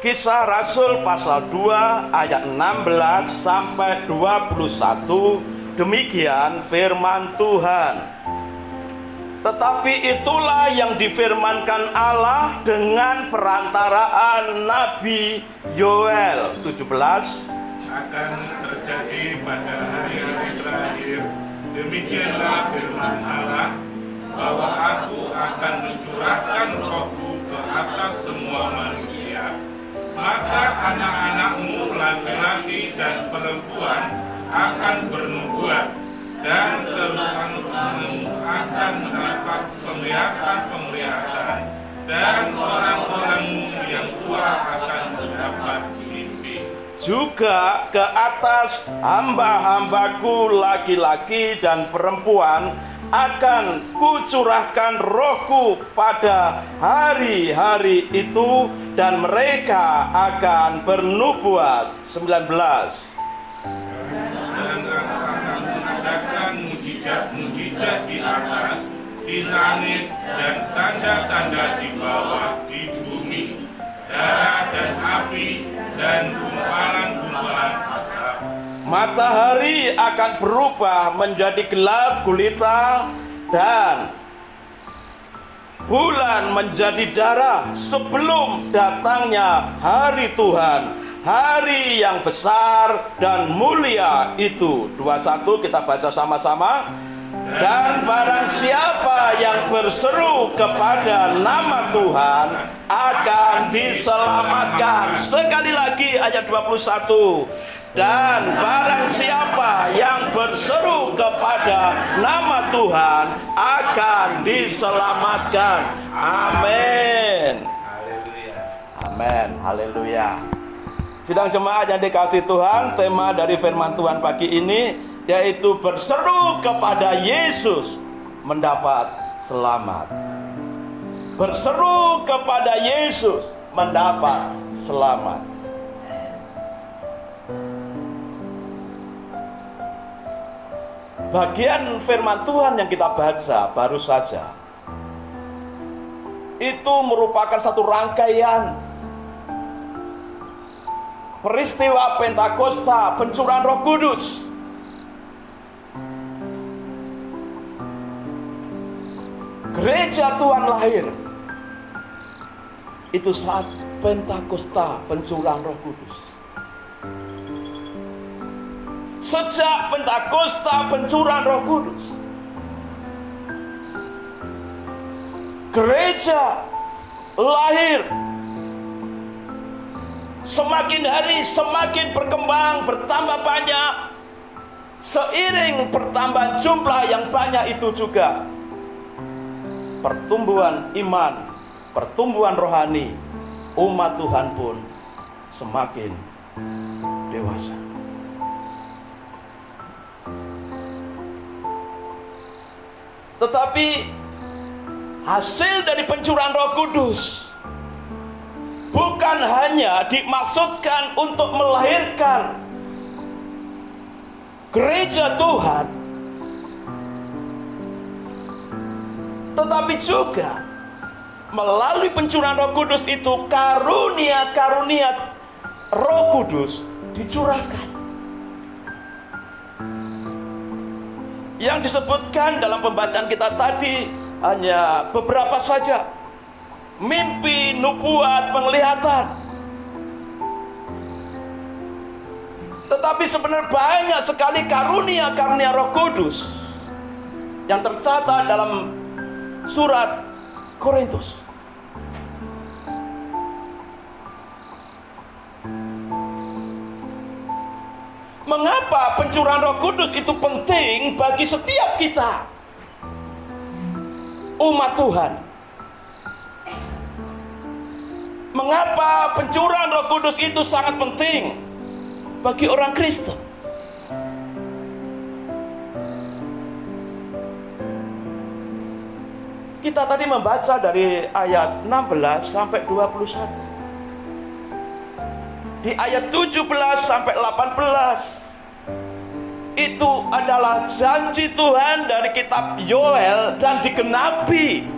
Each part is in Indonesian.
Kisah Rasul pasal 2 ayat 16 sampai 21, demikian firman Tuhan. Tetapi itulah yang difirmankan Allah dengan perantaraan Nabi Yoel 17. Akan terjadi pada hari-hari terakhir, demikianlah firman Allah, bahwa aku akan mencurahkan rohku ke atas semua manusia. Maka anak-anakmu laki-laki dan perempuan akan bernubuat, dan keturunanmu akan mendapat penglihatan, dan orang-orangmu yang tua akan mendapat mimpi. Juga ke atas hamba-hambaku laki-laki dan perempuan akan kucurahkan rohku pada hari-hari itu, dan mereka akan bernubuat. 19. Dan aku akan mengadakan mujizat-mujizat di atas, di langit, dan tanda-tanda di bawah, di bumi, darah dan api, dan gumpalan-gumpalan asap. Matahari akan berubah menjadi gelap gulita, dan bulan menjadi darah sebelum datangnya hari Tuhan, hari yang besar dan mulia itu. 21 kita baca sama-sama. Dan barang siapa yang berseru kepada nama Tuhan akan diselamatkan. Sekali lagi ayat 21. Dan barang siapa yang berseru kepada nama Tuhan akan diselamatkan. Amin. Amin. Haleluya. Sidang jemaat yang dikasihi Tuhan, tema dari firman Tuhan pagi ini yaitu berseru kepada Yesus mendapat selamat. Berseru kepada Yesus mendapat selamat. Bagian firman Tuhan yang kita baca baru saja itu merupakan satu rangkaian peristiwa Pentakosta, pencurahan Roh Kudus. Gereja Tuhan lahir itu saat Pentakosta, pencurahan Roh Kudus. Sejak Pentakosta, pencurahan Roh Kudus, gereja lahir. Semakin hari semakin berkembang, bertambah banyak. Seiring pertambahan jumlah yang banyak itu juga pertumbuhan iman, pertumbuhan rohani umat Tuhan pun semakin dewasa. Tetapi hasil dari pencurahan Roh Kudus bukan hanya dimaksudkan untuk melahirkan gereja Tuhan, tetapi juga melalui pencurahan Roh Kudus itu karunia-karunia Roh Kudus dicurahkan. Yang disebutkan dalam pembacaan kita tadi hanya beberapa saja. Mimpi, nubuat, penglihatan. Tetapi sebenarnya banyak sekali karunia-karunia Roh Kudus yang tercatat dalam surat Korintus. Mengapa pencurahan Roh Kudus itu penting bagi setiap kita, umat Tuhan? Mengapa pencurahan Roh Kudus itu sangat penting bagi orang Kristen? Kita tadi membaca dari ayat 16 sampai 21. Di ayat 17 sampai 18 itu adalah janji Tuhan dari kitab Yoel dan digenapi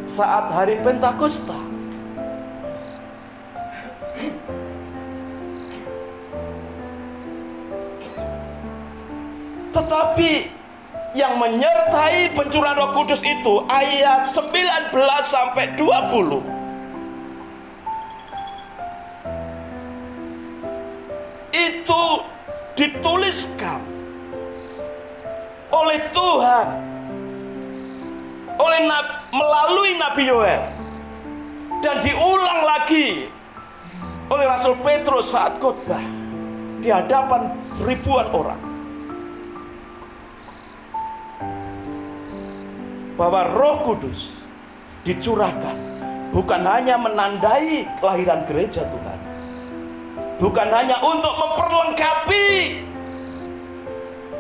saat hari Pentakosta. Tetapi yang menyertai pencurahan Roh Kudus itu ayat 19 sampai 20. Itu dituliskan oleh Tuhan melalui Nabi Yoel dan diulang lagi oleh Rasul Petrus saat khotbah di hadapan ribuan orang, bahwa Roh Kudus dicurahkan bukan hanya menandai kelahiran gereja Tuhan, bukan hanya untuk memperlengkapi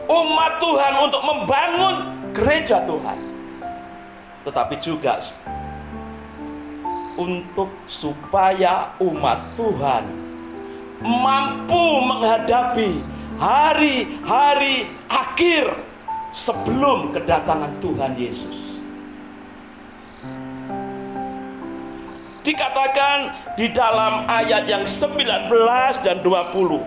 umat Tuhan untuk membangun gereja Tuhan, tetapi juga untuk supaya umat Tuhan mampu menghadapi hari-hari akhir sebelum kedatangan Tuhan Yesus. Dikatakan di dalam ayat yang 19 dan 20,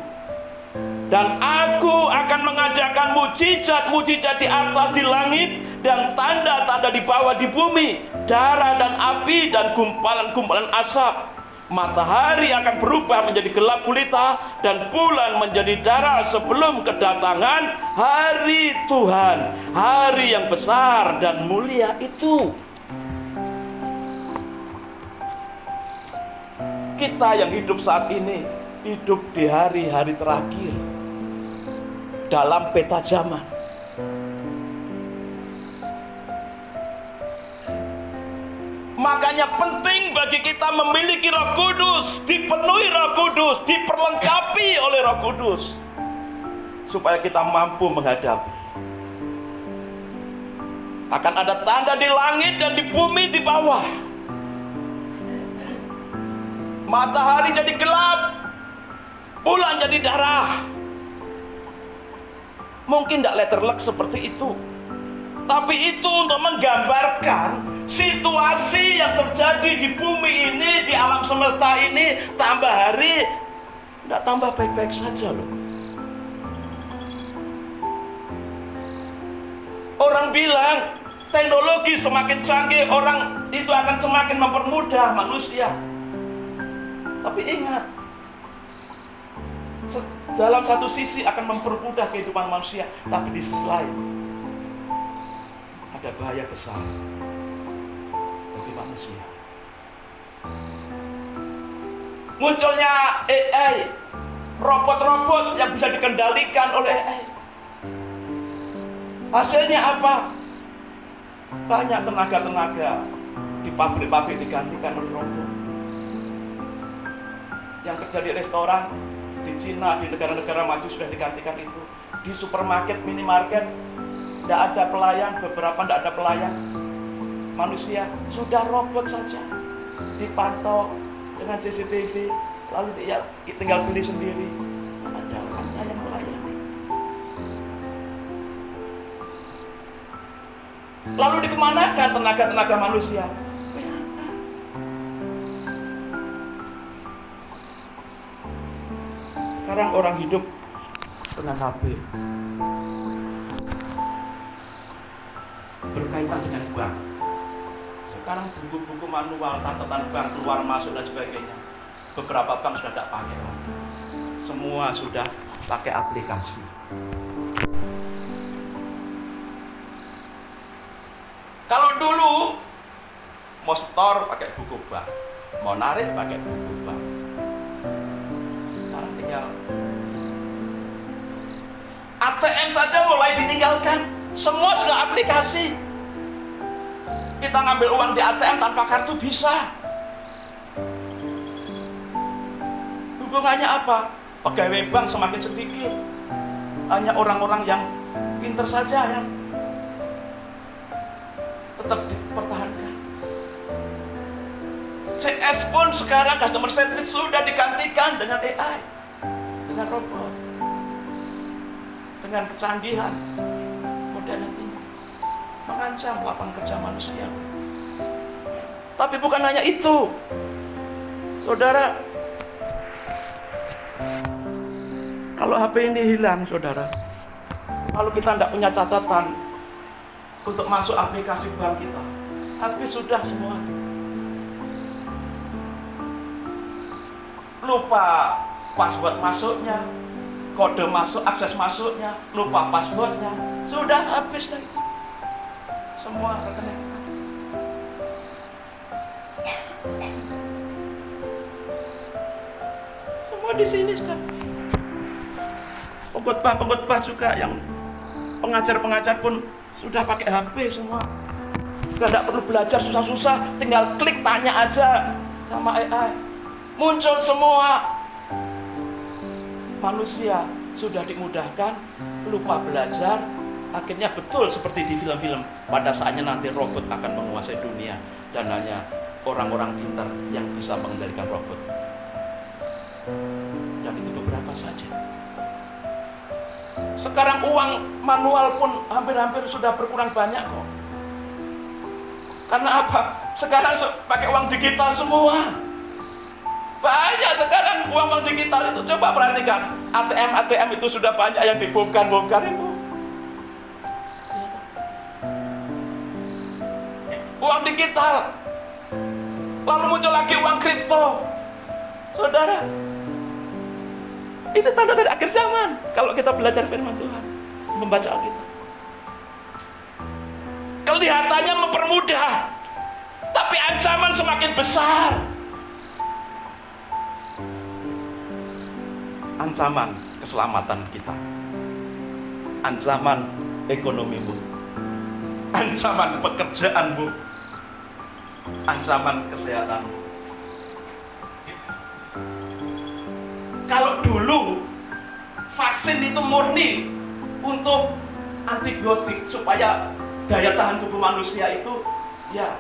dan aku akan mengadakan mujizat-mujizat di atas di langit dan tanda-tanda di bawah di bumi, darah dan api dan gumpalan-gumpalan asap. Matahari akan berubah menjadi gelap gulita dan bulan menjadi darah sebelum kedatangan hari Tuhan, hari yang besar dan mulia itu. Kita yang hidup saat ini hidup di hari-hari terakhir dalam peta zaman. Makanya penting bagi kita memiliki Roh Kudus, dipenuhi Roh Kudus, diperlengkapi oleh Roh Kudus, supaya kita mampu menghadapi. Akan ada tanda di langit dan di bumi di bawah. Matahari jadi gelap, bulan jadi darah. Mungkin tidak letterlock seperti itu, tapi itu untuk menggambarkan situasi yang terjadi di bumi ini, di alam semesta ini. Tambah hari tidak tambah baik-baik saja loh. Orang bilang teknologi semakin canggih, orang itu akan semakin mempermudah manusia. Tapi ingat, dalam satu sisi akan mempermudah kehidupan manusia, tapi di sisi lain ada bahaya besar bagi manusia. Munculnya AI, robot-robot yang bisa dikendalikan oleh AI. Hasilnya apa? Banyak tenaga-tenaga di pabrik-pabrik digantikan oleh robot. Yang kerja di restoran di Cina, di negara-negara maju sudah digantikan itu. Di supermarket, minimarket tidak ada pelayan, beberapa tidak ada pelayan manusia, sudah robot saja, dipantau dengan CCTV, lalu dia tinggal beli sendiri. Ada orangnya yang melayani. Lalu dikemanakan tenaga-tenaga manusia? Sekarang orang hidup dengan HP, berkaitan dengan bank. Sekarang buku-buku manual, catatan bank, keluar masuk dan sebagainya, beberapa bank sudah tidak pakai lagi. Semua sudah pakai aplikasi. Kalau dulu mau store pakai buku bank, mau narik pakai buku bank. Sekarang tinggal ATM saja mulai ditinggalkan, semua sudah aplikasi. Kita ngambil uang di ATM tanpa kartu bisa. Hubungannya apa? Pegawai bank semakin sedikit, hanya orang-orang yang pintar saja yang tetap dipertahankan. CS pun sekarang customer service sudah digantikan dengan AI, dengan robot, dengan kecanggihan modern ini mengancam lapangan kerja manusia. Tapi bukan hanya itu, saudara. Kalau HP ini hilang, saudara, Kalau kita tidak punya catatan untuk masuk aplikasi bank kita, habis sudah semua. Lupa password masuknya, kode masuk, akses masuknya, lupa passwordnya, sudah habis lah itu semua rekening. Semua di sini sekarang. Pengkhotbah juga, yang pengajar pun sudah pakai HP semua. Sudah tidak perlu belajar susah-susah, tinggal klik tanya aja sama AI. Muncul semua. Manusia sudah dimudahkan, lupa belajar. Akhirnya betul seperti di film-film, pada saatnya nanti robot akan menguasai dunia dan hanya orang-orang pintar yang bisa mengendalikan robot. Dan itu beberapa saja. Sekarang uang manual pun hampir-hampir sudah berkurang banyak kok. Karena apa? Sekarang pakai uang digital semua. Banyak sekarang uang digital itu. Coba perhatikan, ATM itu sudah banyak yang dibongkar itu. Uang digital. Lalu muncul lagi uang kripto. Saudara, ini tanda dari akhir zaman. Kalau kita belajar firman Tuhan, membaca Alkitab, kelihatannya mempermudah, tapi ancaman semakin besar. Ancaman keselamatan kita, ancaman ekonomimu, ancaman pekerjaanmu, ancaman kesehatanmu. Kalau dulu vaksin itu murni untuk antibiotik supaya daya tahan tubuh manusia itu ya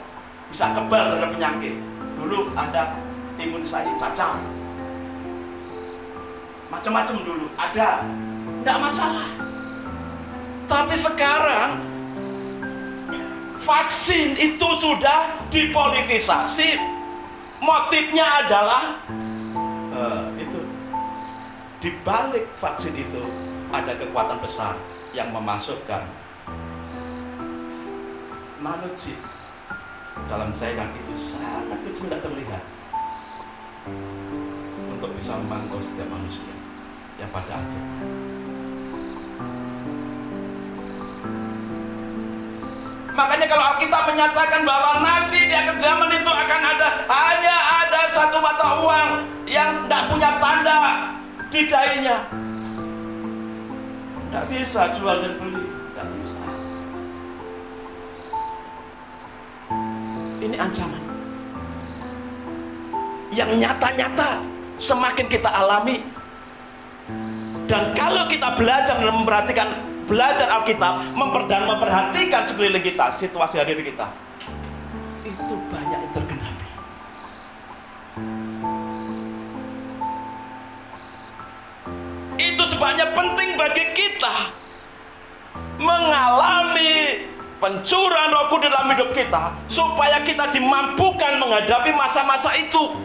bisa kebal terhadap penyakit. Dulu ada imunisasi cacar, macam-macam dulu ada, tidak masalah. Tapi sekarang vaksin itu sudah dipolitisasi. Motifnya adalah itu, di balik vaksin itu ada kekuatan besar yang memasukkan nanochip dalam cairan itu sangat kecil, tidak terlihat, untuk bisa memantau setiap manusia yang pada akhirnya. Makanya kalau Alkitab menyatakan bahwa nanti di akhir zaman itu akan hanya ada satu mata uang yang tidak punya tanda di dainya. Tidak bisa jual dan beli, tidak bisa. Ini ancaman yang nyata-nyata semakin kita alami. Dan kalau kita belajar dan belajar Alkitab, memperhatikan sekeliling kita, situasi hari ini kita, itu banyak yang tergenapi. Itu sebabnya penting bagi kita mengalami pencurahan Roh Kudus dalam hidup kita, supaya kita dimampukan menghadapi masa-masa itu.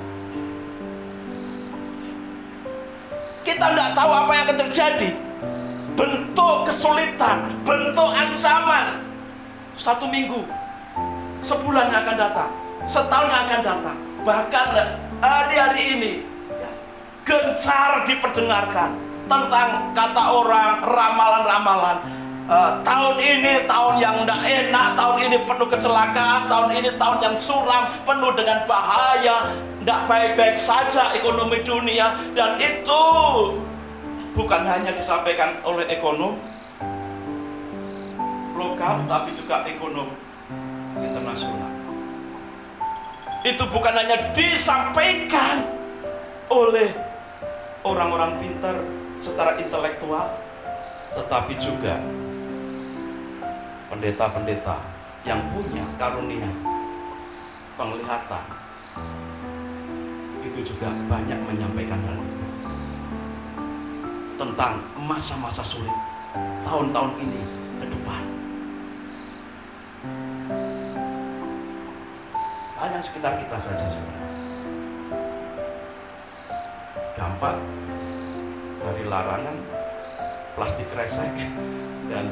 Kita tidak tahu apa yang akan terjadi. Bentuk kesulitan, bentuk ancaman, 1 minggu, sebulan yang akan datang, setahun yang akan datang, bahkan hari-hari ini ya, gencar diperdengarkan tentang kata orang, ramalan-ramalan. Tahun ini tahun yang tidak enak, tahun ini penuh kecelakaan, tahun ini tahun yang suram, penuh dengan bahaya, tidak baik-baik saja ekonomi dunia. Dan itu bukan hanya disampaikan oleh ekonom lokal, tapi juga ekonom internasional. Itu bukan hanya disampaikan oleh orang-orang pintar secara intelektual, tetapi juga pendeta-pendeta yang punya karunia penglihatan itu juga banyak menyampaikan hal itu, tentang masa-masa sulit tahun-tahun ini ke depan. Hal yang sekitar kita saja, saudara. Dampak dari larangan plastik kresek dan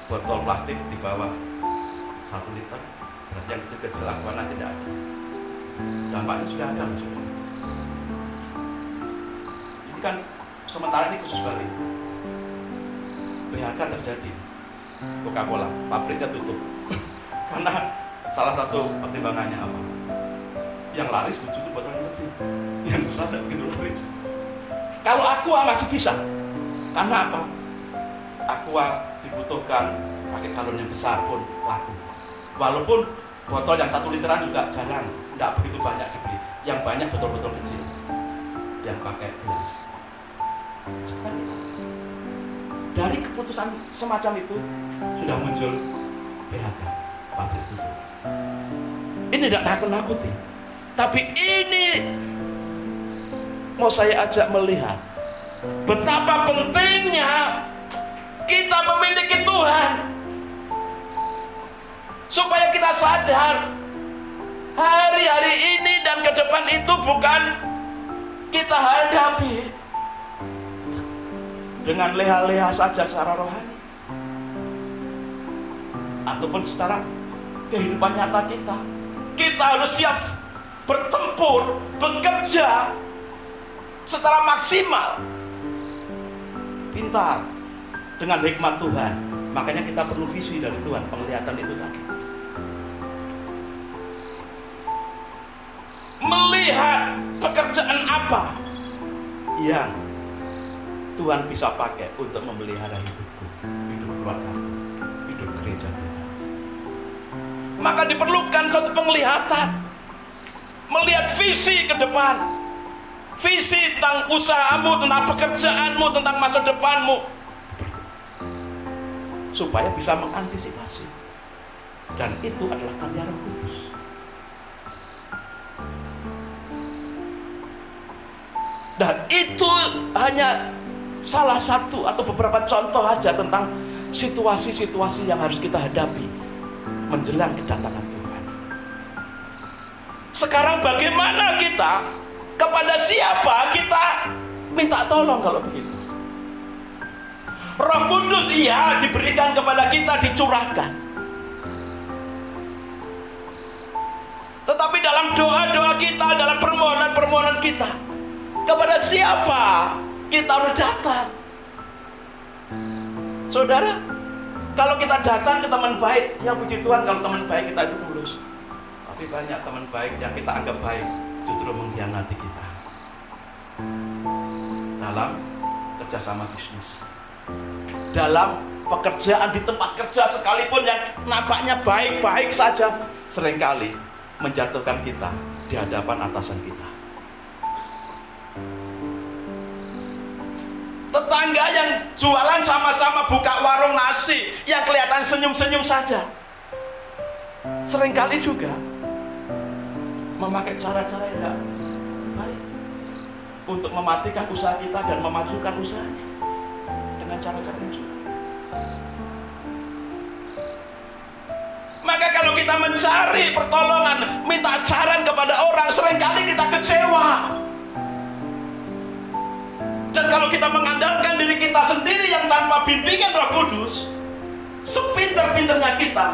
botol plastik di bawah 1 liter. Berarti yang kecil-kecil aquana tidak ada. Dampaknya sudah ada. Ini kan sementara ini khusus Bali. PHK terjadi. Coca-Cola pabriknya tutup karena salah satu pertimbangannya apa? Yang laris justru botol yang kecil, yang besar tidak begitu laris. Kalau aqua masih bisa, karena apa? Aqua dibutuhkan pakai galon yang besar pun laku. Walaupun botol yang 1 literan juga jarang, tidak begitu banyak dibeli. Yang banyak botol-botol kecil yang pakai gelas. Sekali dari keputusan semacam itu sudah muncul PHK, pabrik tutup. Ini tidak nakut-nakuti, tapi ini mau saya ajak melihat betapa pentingnya kita memiliki Tuhan, supaya kita sadar hari-hari ini dan ke depan itu bukan kita hadapi dengan leha-leha saja secara rohani, ataupun secara kehidupan nyata kita. Kita harus siap bertempur, bekerja secara maksimal, pintar, dengan hikmat Tuhan. Makanya kita perlu visi dari Tuhan, penglihatan itu tadi. Melihat pekerjaan apa yang Tuhan bisa pakai untuk memelihara hidupku, hidup keluarga, hidup gereja Tuhan. Maka diperlukan suatu penglihatan, melihat visi ke depan, visi tentang usahamu, tentang pekerjaanmu, tentang masa depanmu, supaya bisa mengantisipasi. Dan itu adalah karya Roh Kudus. Dan itu hanya salah satu atau beberapa contoh aja tentang situasi-situasi yang harus kita hadapi menjelang kedatangan Tuhan. Sekarang bagaimana kita, kepada siapa kita minta tolong kalau begitu? Roh Kudus iya diberikan kepada kita, dicurahkan. Tetapi dalam doa-doa kita, dalam permohonan-permohonan kita, kepada siapa kita harus datang? Saudara, kalau kita datang ke teman baik, ya puji Tuhan kalau teman baik kita itu tulus. Tapi banyak teman baik yang kita anggap baik justru mengkhianati kita dalam kerjasama bisnis, dalam pekerjaan di tempat kerja sekalipun yang nampaknya baik-baik saja, seringkali menjatuhkan kita di hadapan atasan kita. Tetangga yang jualan sama-sama buka warung nasi, yang kelihatan senyum-senyum saja, seringkali juga memakai cara-cara yang tidak baik untuk mematikan usaha kita dan memajukan usahanya dengan cara-cara yang sulit. Maka kalau kita mencari pertolongan, minta saran kepada orang, seringkali kita kecewa. Dan kalau kita mengandalkan diri kita sendiri yang tanpa bimbingan Roh Kudus, sepinter-pinternya kita,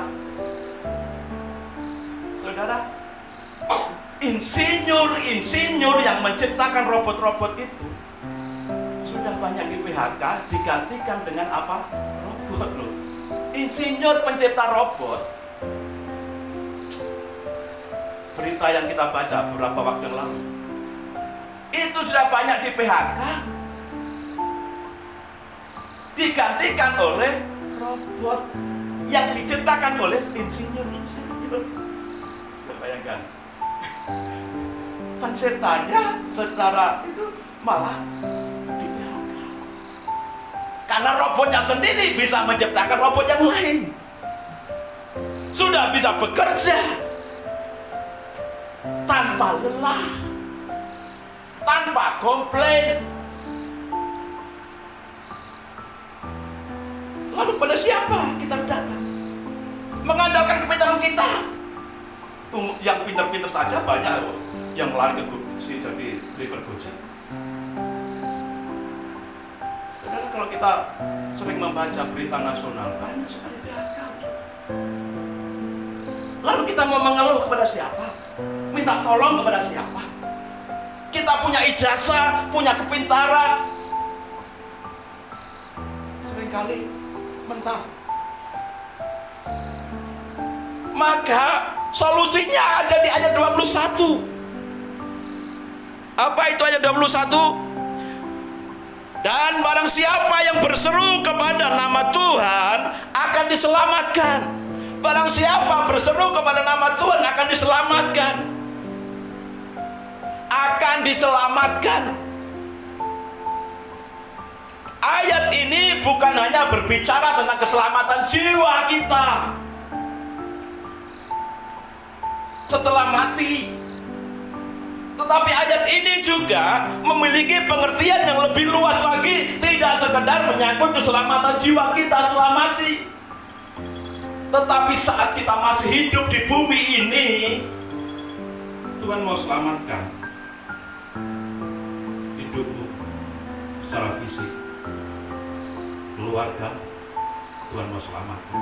saudara, insinyur yang menciptakan robot-robot itu sudah banyak di PHK, digantikan dengan apa? Robot loh. Insinyur pencipta robot, berita yang kita baca beberapa waktu yang lalu, itu sudah banyak di PHK, digantikan oleh robot yang diciptakan oleh insinyur. Bayangkan, penciptanya secara itu malah di PHK karena robotnya sendiri bisa menciptakan robot yang lain, sudah bisa bekerja tanpa lelah, tanpa komplain. Lalu pada siapa kita datang? Mengandalkan kepintaran kita. Yang pintar-pintar saja banyak yang lari ke jadi driver Gojek. kita sering membaca berita nasional, banyak sekali PHK. Lalu kita mau mengeluh kepada siapa? Minta tolong kepada siapa? Kita punya ijazah, punya kepintaran, seringkali mentah. Maka solusinya ada di ayat 21. Apa itu ayat 21? Dan barang siapa yang berseru kepada nama Tuhan akan diselamatkan. Barang siapa berseru kepada nama Tuhan akan diselamatkan. Akan diselamatkan. Ayat ini bukan hanya berbicara tentang keselamatan jiwa kita setelah mati, tetapi ayat ini juga memiliki pengertian yang lebih luas lagi. Tidak sekedar menyangkut keselamatan jiwa kita setelah mati, tetapi saat kita masih hidup di bumi ini, Tuhan mau selamatkan hidupmu secara fisik, keluarga, Tuhan mau selamatkan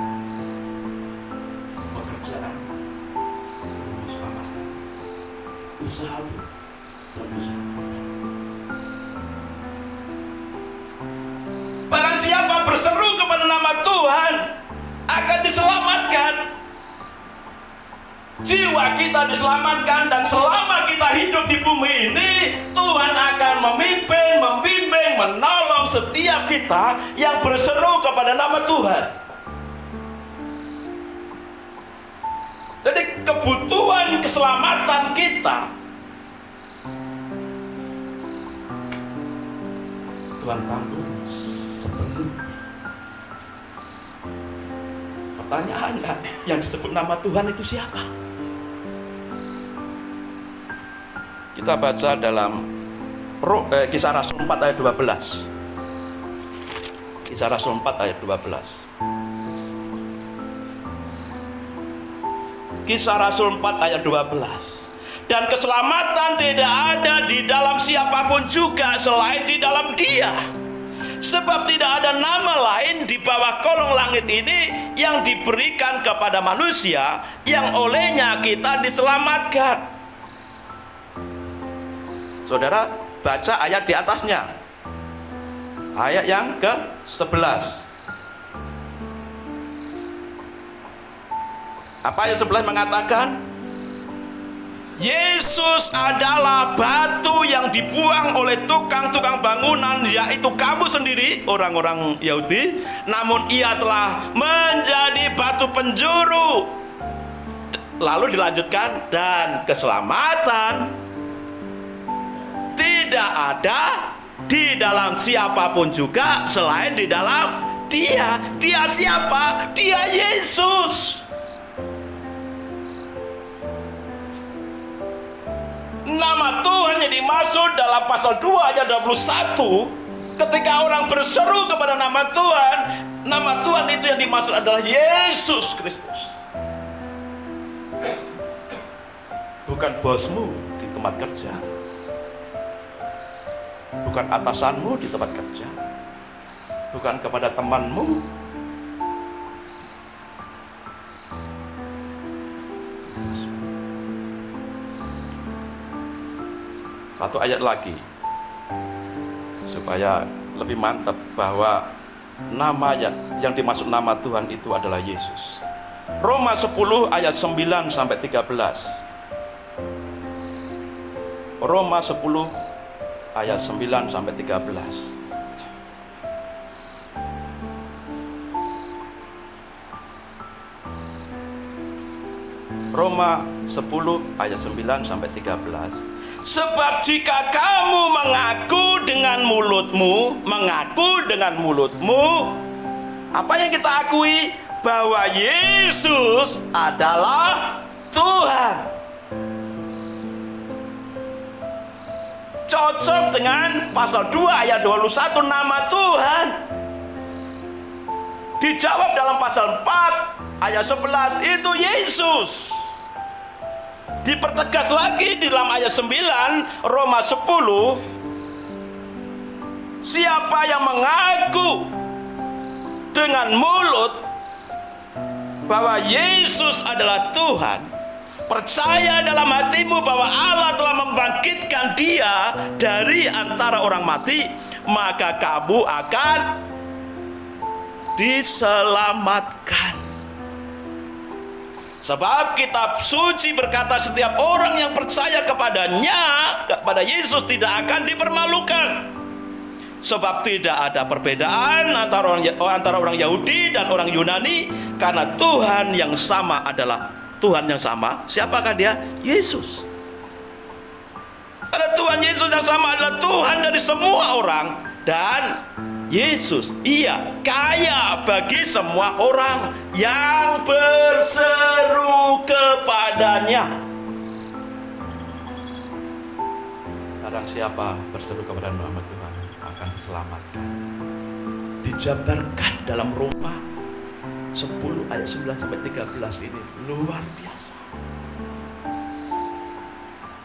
pekerjaan, Tuhan mau selamatkan usahamu, Tuhan mau selamatkan. Barang siapa berseru kepada nama Tuhan akan diselamatkan. Jiwa kita diselamatkan, dan selama kita hidup di bumi ini, Tuhan akan memimpin, membimbing, menolong setiap kita yang berseru kepada nama Tuhan. Jadi kebutuhan keselamatan kita Tuhan tanggung sepenuhnya. Pertanyaannya, yang disebut nama Tuhan itu siapa? Kita baca dalam Kisah Rasul 4 ayat 12. Kisah Rasul 4 ayat 12. Kisah Rasul 4 ayat 12. Dan keselamatan tidak ada di dalam siapapun juga selain di dalam Dia. Sebab tidak ada nama lain di bawah kolong langit ini yang diberikan kepada manusia yang olehnya kita diselamatkan. Saudara, baca ayat di atasnya. Ayat yang ke-11. Apa ayat 11 mengatakan? Yesus adalah batu yang dibuang oleh tukang-tukang bangunan, yaitu kamu sendiri, orang-orang Yahudi. Namun ia telah menjadi batu penjuru. Lalu dilanjutkan, dan keselamatan tidak ada di dalam siapapun juga selain di dalam Dia. Dia siapa? Dia Yesus. Nama Tuhan yang dimaksud dalam pasal 2 ayat 21, ketika orang berseru kepada nama Tuhan itu yang dimaksud adalah Yesus Kristus. Bukan bosmu di tempat kerja, bukan atasanmu di tempat kerja, bukan kepada temanmu. Satu ayat lagi supaya lebih mantap bahwa nama yang dimaksud nama Tuhan itu adalah Yesus. Roma 10 ayat 9 sampai 13. Roma 10 ayat 9 sampai 13. Roma 10 ayat 9 sampai 13. Sebab jika kamu mengaku dengan mulutmu, apa yang kita akui? Bahwa Yesus adalah Tuhan. Cocok dengan pasal 2 ayat 21, nama Tuhan. Dijawab dalam pasal 4 ayat 11, itu Yesus. Dipertegas lagi di dalam ayat 9 Roma 10. Siapa yang mengaku dengan mulut bahwa Yesus adalah Tuhan, percaya dalam hatimu bahwa Allah telah membangkitkan dia dari antara orang mati, maka kamu akan diselamatkan. Sebab kitab suci berkata setiap orang yang percaya kepadanya, kepada Yesus, tidak akan dipermalukan. Sebab tidak ada perbedaan antara orang Yahudi dan orang Yunani, karena Tuhan yang sama adalah Tuhan yang sama. Siapakah dia? Yesus. Karena Tuhan Yesus yang sama adalah Tuhan dari semua orang. Dan Yesus, ia kaya bagi semua orang yang berseru kepadanya. Barang siapa berseru kepada nama Tuhan akan diselamatkan. Dijabarkan dalam Roma 10 ayat 9 sampai 13 ini luar biasa.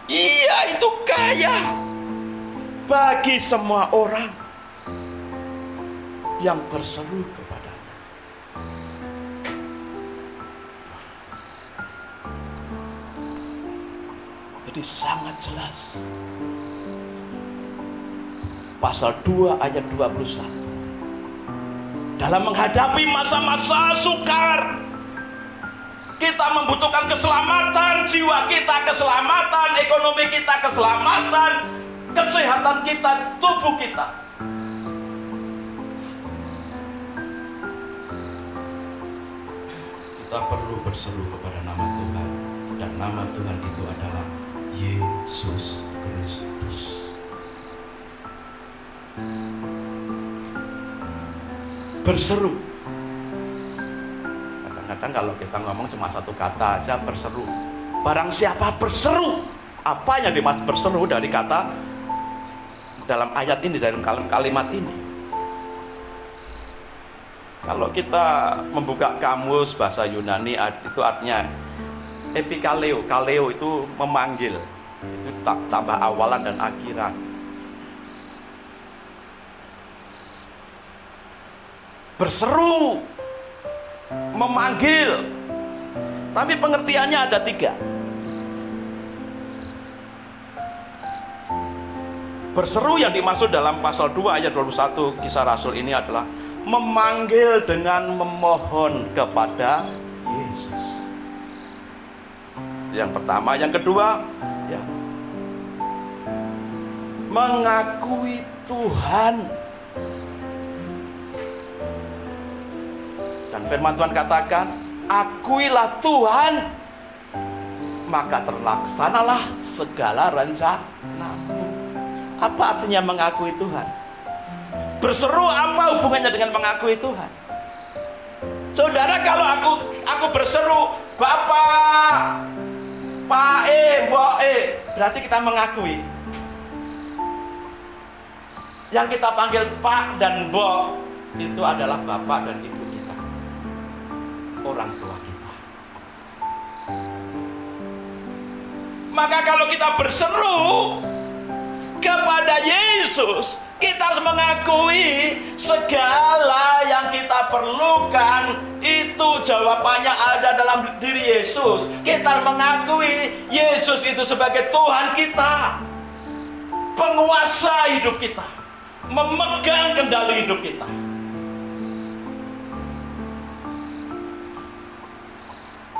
Ia itu kaya bagi semua orang yang berseru kepadanya. Jadi sangat jelas. Pasal 2 ayat 21. Dalam menghadapi masa-masa sukar, kita membutuhkan keselamatan jiwa kita, keselamatan ekonomi kita, keselamatan kesehatan kita, tubuh kita. Kita perlu berseru kepada nama Tuhan, dan nama Tuhan itu adalah Yesus Kristus. Berseru. Kadang-kadang kalau kita ngomong cuma satu kata aja, berseru. Barang siapa berseru, apa yang dimaksud berseru dari kata dalam ayat ini, dalam kalimat ini? Kalau kita membuka kamus bahasa Yunani, itu artinya epikaleo. Kaleo itu memanggil, itu tambah awalan dan akhiran. Berseru, memanggil. Tapi pengertiannya ada 3. Berseru yang dimaksud dalam pasal 2 ayat 21 Kisah Rasul ini adalah memanggil dengan memohon kepada Yesus. Yang pertama. Yang kedua, ya, mengakui Tuhan. Dan firman Tuhan katakan, akuilah Tuhan, maka terlaksanalah segala rencanamu. Apa artinya mengakui Tuhan? Berseru apa hubungannya dengan mengakui Tuhan? Saudara, kalau aku berseru, Bapak, Pak Mbok berarti kita mengakui. Yang kita panggil Pak dan Mbok itu adalah Bapak dan Ibu kita, orang tua kita. Maka kalau kita berseru kepada Yesus, kita harus mengakui segala yang kita perlukan itu jawabannya ada dalam diri Yesus. Kita harus mengakui Yesus itu sebagai Tuhan kita, penguasa hidup kita, memegang kendali hidup kita.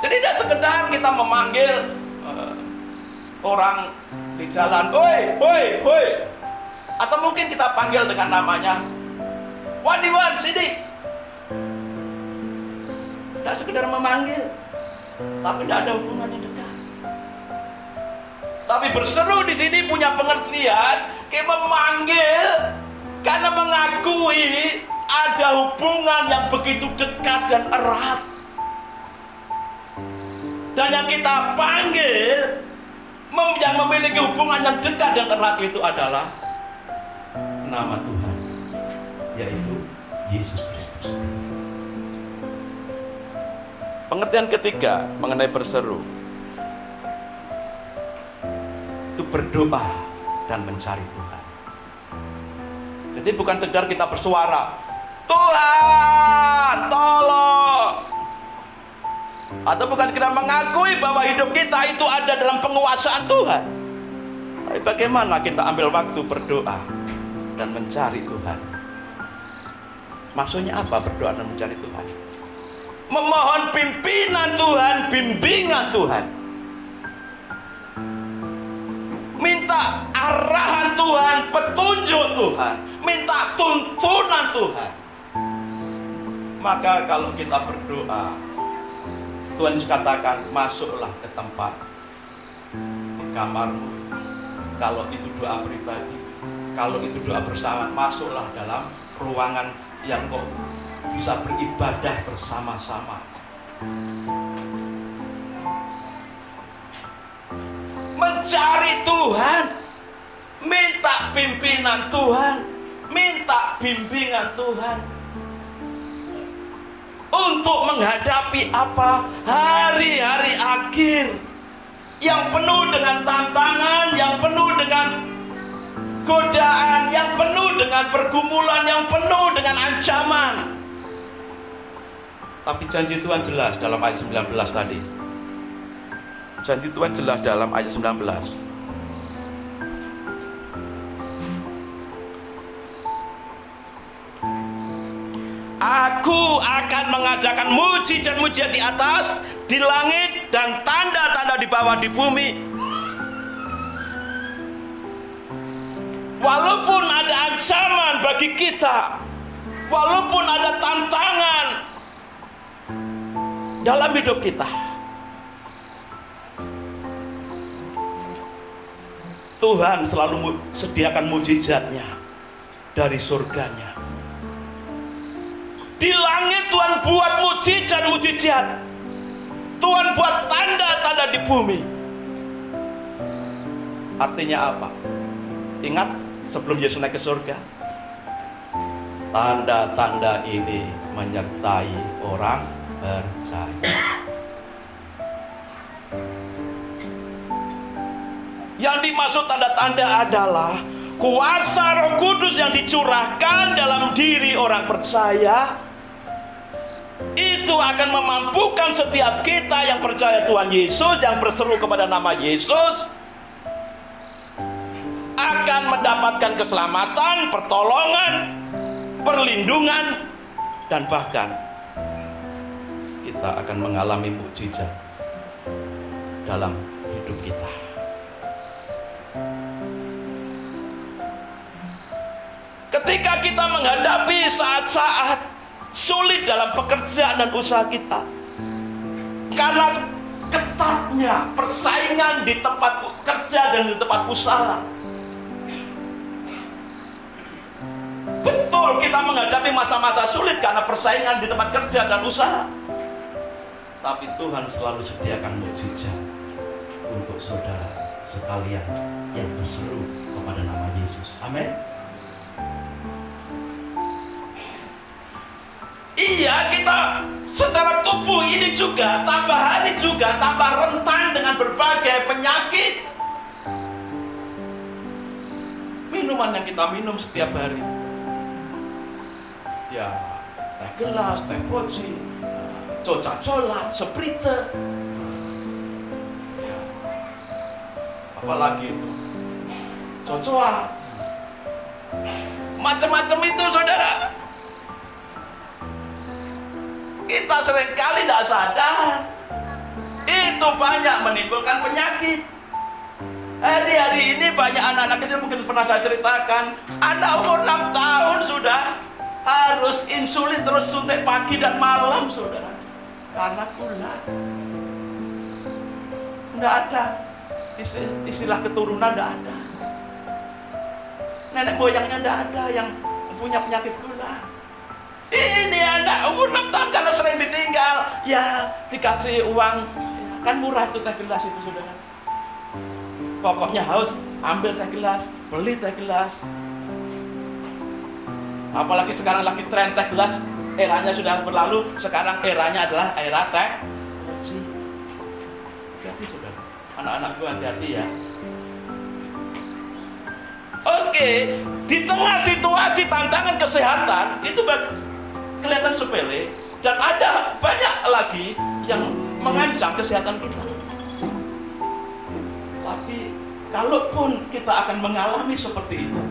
Jadi tidak sekedar kita memanggil orang di jalan, "Woi, woi, woi." Atau mungkin kita panggil dengan namanya, "Wan, sini." Tidak sekedar memanggil, tapi tidak ada hubungannya dekat. Tapi berseru di sini punya pengertian kayak memanggil, karena mengakui ada hubungan yang begitu dekat dan erat. Dan yang kita panggil, yang memiliki hubungan yang dekat dan erat itu adalah nama Tuhan, yaitu Yesus Kristus. Pengertian ketiga mengenai berseru itu berdoa dan mencari Tuhan. Jadi bukan sekedar kita bersuara, Tuhan tolong, atau bukan sekedar mengakui bahwa hidup kita itu ada dalam penguasaan Tuhan. Tapi bagaimana kita ambil waktu berdoa dan mencari Tuhan? Maksudnya apa berdoa dan mencari Tuhan? Memohon pimpinan Tuhan, bimbingan Tuhan, minta arahan Tuhan, petunjuk Tuhan, minta tuntunan Tuhan. Maka kalau kita berdoa, Tuhan Yesus katakan, masuklah ke tempat di kamarmu. Kalau itu doa pribadi, kalau itu doa bersama, masuklah dalam ruangan yang kok bisa beribadah bersama-sama. Mencari Tuhan, minta pimpinan Tuhan, minta bimbingan Tuhan untuk menghadapi apa? Hari-hari akhir yang penuh dengan tantangan, yang penuh dengan godaan, yang penuh dengan pergumulan, yang penuh dengan ancaman. Tapi janji Tuhan jelas dalam ayat 19 tadi. Janji Tuhan jelas dalam ayat 19. Aku akan mengadakan mujizat-mujizat di atas, di langit, dan tanda-tanda di bawah di bumi. Walaupun ada ancaman bagi kita, walaupun ada tantangan dalam hidup kita, Tuhan selalu sediakan mujizatnya dari surganya. Di langit Tuhan buat mujizat-mujizat, Tuhan buat tanda-tanda di bumi. Artinya apa? Ingat sebelum Yesus naik ke surga, tanda-tanda ini menyertai orang percaya. Yang dimaksud tanda-tanda adalah kuasa Roh Kudus yang dicurahkan dalam diri orang percaya. Itu akan memampukan setiap kita yang percaya Tuhan Yesus, yang berseru kepada nama Yesus, akan mendapatkan keselamatan, pertolongan, perlindungan, dan bahkan kita akan mengalami mukjizat dalam hidup kita. Ketika kita menghadapi saat-saat sulit dalam pekerjaan dan usaha kita, karena ketatnya persaingan di tempat kerja dan di tempat usaha, betul kita menghadapi masa-masa sulit karena persaingan di tempat kerja dan usaha. Tapi Tuhan selalu sediakan mukjizat untuk saudara sekalian yang berseru kepada nama Yesus. Amin. Iya, kita secara tubuh ini juga, tambah hari juga, tambah rentan dengan berbagai penyakit. Minuman yang kita minum setiap hari, ya teh gelas, teh koci, coca-cola, Sprite, ya, apalagi itu, cocoa, macam-macam itu saudara. Kita seringkali tidak sadar itu banyak menimbulkan penyakit. Hari-hari ini banyak anak-anak kecil, mungkin pernah saya ceritakan, anak umur 6 tahun sudah harus insulin terus suntik pagi dan malam saudara, karena gula. Tidak ada istilah keturunan, tidak ada. Nenek moyangnya tidak ada yang punya penyakit gula. Ini anak umur 6 tahun karena sering ditinggal, ya dikasih uang, kan murah tuh teh gelas itu saudara. Pokoknya haus, ambil teh gelas, beli teh gelas. Apalagi sekarang lagi tren teh gelas, eranya sudah berlalu, sekarang eranya adalah era teh koci. Hati-hati saudara, anak-anak gue hati-hati ya. Oke, di tengah situasi tantangan kesehatan itu kelihatan sepele, dan ada banyak lagi yang mengancam kesehatan kita. Tapi kalaupun kita akan mengalami seperti itu,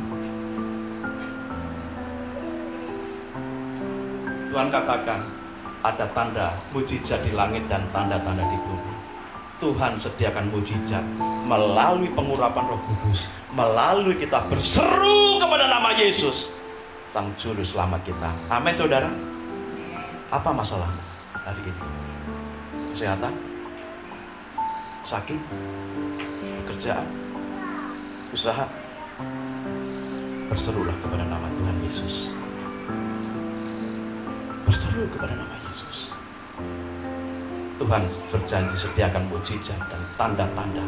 Tuhan katakan ada tanda mujizat di langit dan tanda-tanda di bumi. Tuhan sediakan mujizat melalui pengurapan Roh Kudus, melalui kita berseru kepada nama Yesus, Sang Juru Selamat kita. Amin, saudara. Apa masalahmu hari ini? Kesehatan? Sakit? Pekerjaan? Usaha? Berserulah kepada nama Tuhan Yesus. Berseru kepada nama Yesus. Tuhan berjanji sediakan mujizat dan tanda-tanda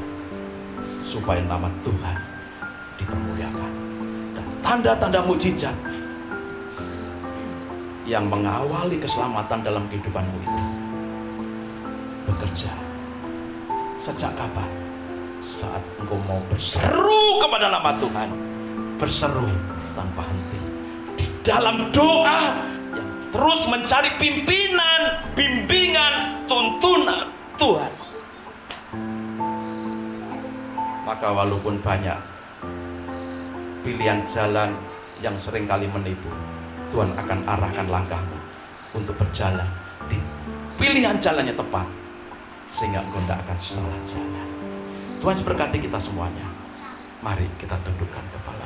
supaya nama Tuhan dipermuliakan. Dan tanda-tanda mujizat yang mengawali keselamatan dalam kehidupanmu itu bekerja. Sejak kapan? Saat engkau mau berseru kepada nama Tuhan, berseru tanpa henti di dalam doa yang terus mencari pimpinan, bimbingan, tuntunan Tuhan. Maka walaupun banyak pilihan jalan yang seringkali menipu, Tuhan akan arahkan langkahmu untuk berjalan di pilihan jalannya tepat, sehingga engkau tidak akan salah jalan. Tuhan berkati kita semuanya. Mari kita tundukkan kepala.